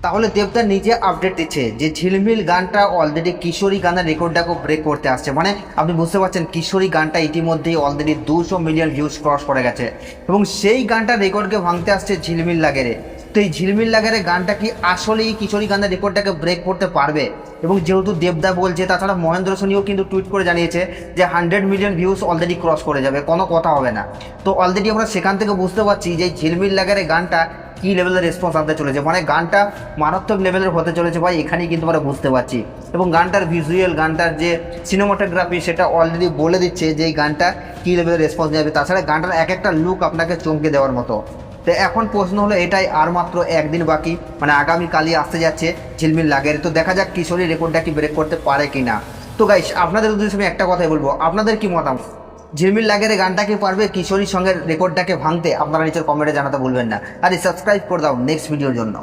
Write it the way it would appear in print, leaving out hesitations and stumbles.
তাহলে দেবদা নিজে আপডেট দিচ্ছে যে ঝিলমিল গানটা অলরেডি কিশোরী গানের রেকর্ডটাকে ব্রেক করতে আসছে। মানে আপনি বুঝতে পারছেন কিশোরী গানটা ইতিমধ্যেই অলরেডি 200 মিলিয়ন ভিউজ ক্রস করে গেছে এবং সেই গানটা রেকর্ডকে ভাঙতে আসছে ঝিলমিল লাগেরে। তো এই ঝিলমিল লাগেরে গানটা কি আসলেই কিশোরী গানের রেকর্ডটাকে ব্রেক করতে পারবে? এবং যেহেতু দেবদা বলছে, তাছাড়া মহেন্দ্র সোনিও কিন্তু টুইট করে জানিয়েছে যে 100 মিলিয়ন ভিউজ অলরেডি ক্রস করে যাবে, কোনো কথা হবে না। তো অলরেডি আমরা সেখান থেকে বুঝতে পারছি যে ঝিলমিল লাগেরে গানটা কী লেভেলের রেসপন্স আনতে চলেছে, মানে গানটা মারাত্মক লেভেলের হতে চলেছে ভাই, এখানেই কিন্তু আমরা বুঝতে পারছি। এবং গানটার ভিজুয়াল, গানটার যে সিনেমাটোগ্রাফি, সেটা অলরেডি বলে দিচ্ছে যে এই গানটা কী লেভেলের রেসপন্স যাবে। তাছাড়া গানটার এক একটা লুক আপনাকে চমকে দেওয়ার মতো। তো এখন প্রশ্ন হলো এটাই, আর মাত্র একদিন বাকি, মানে আগামীকালই আসতে যাচ্ছে ঝিলমিল লাগের। তো দেখা যাক কিশোরী রেকর্ডটা কি ব্রেক করতে পারে কি না। তো গাইস, আপনাদের উদ্দেশ্যে আমি একটা কথাই বলবো, আপনাদের কি মতামত? ঝিলমিল লাগের গানটা কি পারবে কিশোরীর সঙ্গে রেকর্ডটাকে ভাঙতে? আপনারা নিচের কমেন্টে জানাতে ভুলবেন না। আর সাবস্ক্রাইব করে দাও নেক্সট ভিডিওর জন্য।